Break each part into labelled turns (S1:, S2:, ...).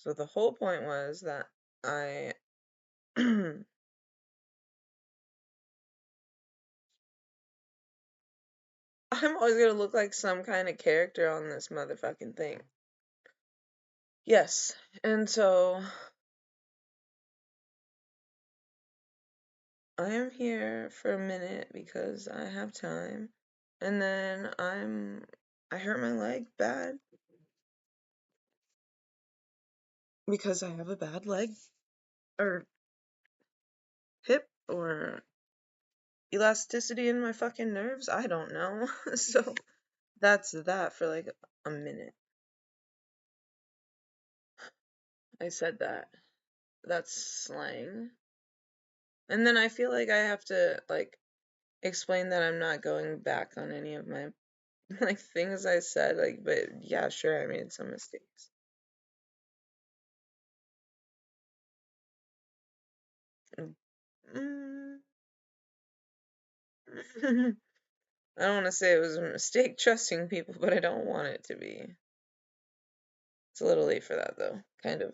S1: So the whole point was that I I'm always gonna look like some kind of character on this motherfucking thing. Yes, and so I am here for a minute because I have time, and then I hurt my leg bad because I have a bad leg or hip or elasticity in my fucking nerves. I don't know. So that's that for like a minute. I said that. That's slang. And then I feel like I have to like explain that I'm not going back on any of my like things I said, like, but yeah, sure, I made some mistakes. Mm. I don't want to say it was a mistake trusting people, but I don't want it to be. It's a little late for that though, kind of.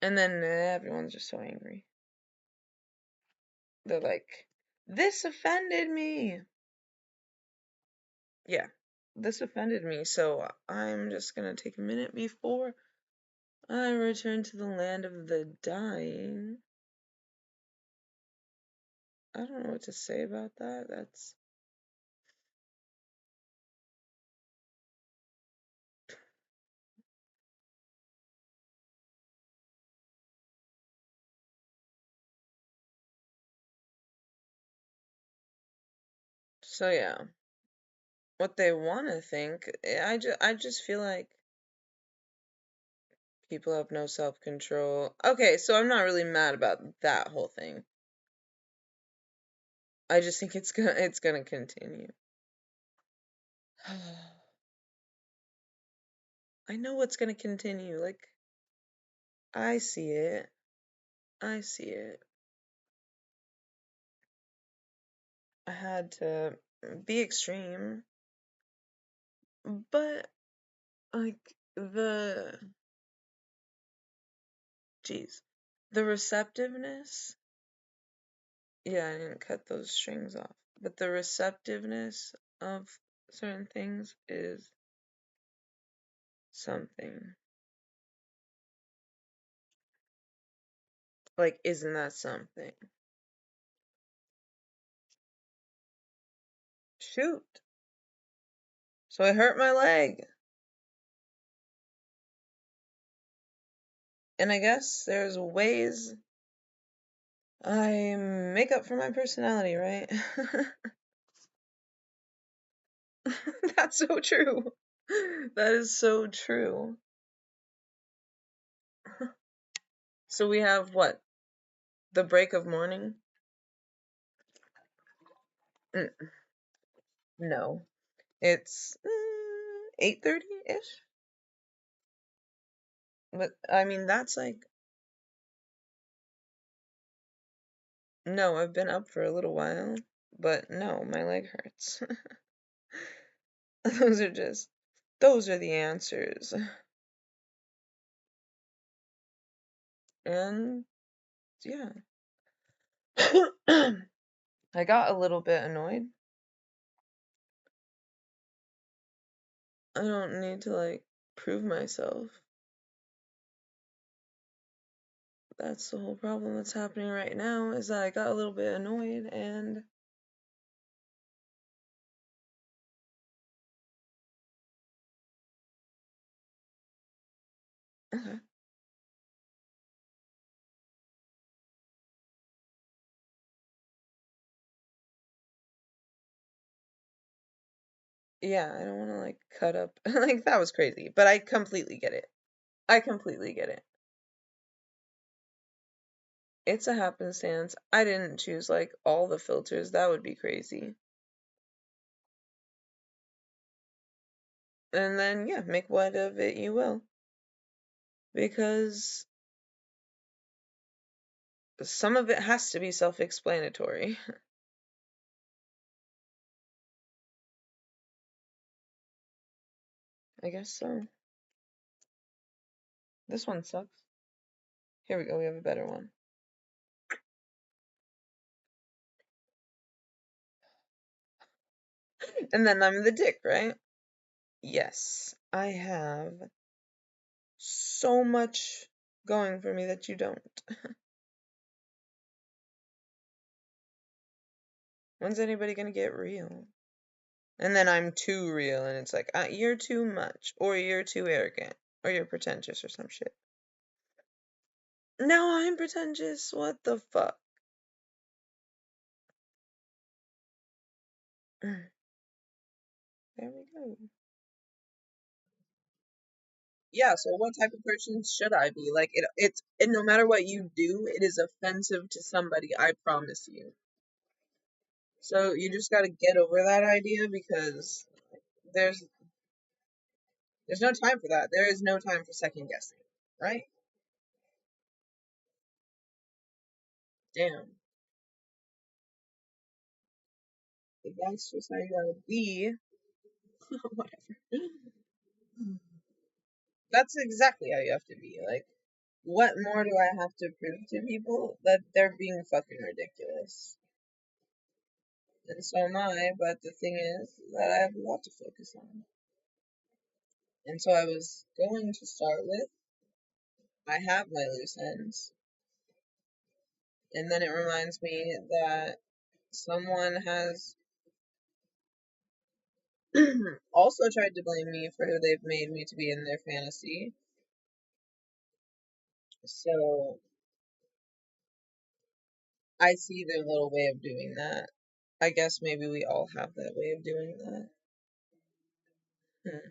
S1: And then everyone's just so angry. They're like, this offended me. Yeah, this offended me, so I'm just gonna take a minute before I return to the land of the dying. I don't know what to say about that. That's so yeah. What they want to think, I just feel like people have no self-control. Okay, so I'm not really mad about that whole thing. I just think it's gonna continue. I know what's gonna continue. Like, I see it. I see it. I had to be extreme, but like jeez, the receptiveness. Yeah, I didn't cut those strings off, but the receptiveness of certain things is something. Like, isn't that something? Shoot. So I hurt my leg. And I guess there's ways I make up for my personality, right? That's so true. That is so true. So we have what? The break of morning? No. It's 8:30-ish? But I mean, that's like, no, I've been up for a little while, but no, my leg hurts. Those are just, those are the answers. And yeah. I got a little bit annoyed. I don't need to like prove myself. That's the whole problem that's happening right now is that I got a little bit annoyed and okay. Yeah, I don't want to like cut up like that was crazy, but I completely get it. I completely get it. It's a happenstance. I didn't choose like all the filters. That would be crazy. And then yeah, make what of it you will. Because some of it has to be self-explanatory. I guess so. This one sucks. Here we go, we have a better one. And then I'm the dick, right? Yes, I have so much going for me that you don't. When's anybody gonna get real? And then I'm too real, and it's like, you're too much, or you're too arrogant, or you're pretentious, or some shit. Now I'm pretentious? What the fuck? There we go. Yeah, so what type of person should I be? Like, no matter what you do, it is offensive to somebody, I promise you. So you just gotta get over that idea because there's there's no time for that. There is no time for second guessing, right? Damn. If that's just how you gotta be, whatever. That's exactly how you have to be. Like, what more do I have to prove to people? That they're being fucking ridiculous. And so am I, but the thing is that I have a lot to focus on. And so I was going to start with, I have my loose ends. And then it reminds me that someone has also tried to blame me for who they've made me to be in their fantasy. So I see their little way of doing that. I guess maybe we all have that way of doing that. Hmm.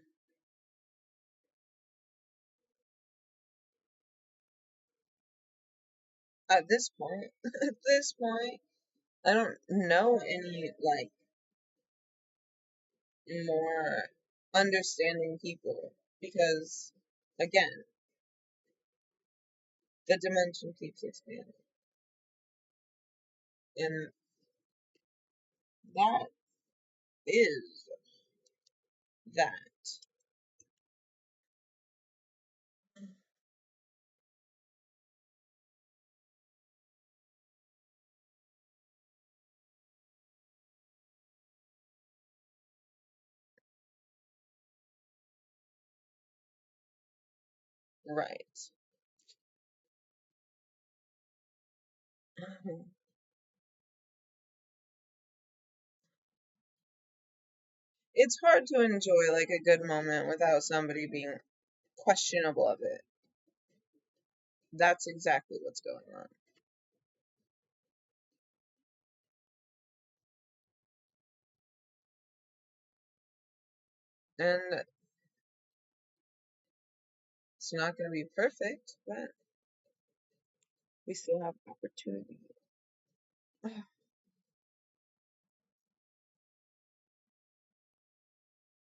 S1: At this point, at this point, I don't know any like more understanding people because again, the dimension keeps expanding. And that is that. Right. It's hard to enjoy like a good moment without somebody being questionable of it. That's exactly what's going on. And it's not going to be perfect, but we still have opportunity.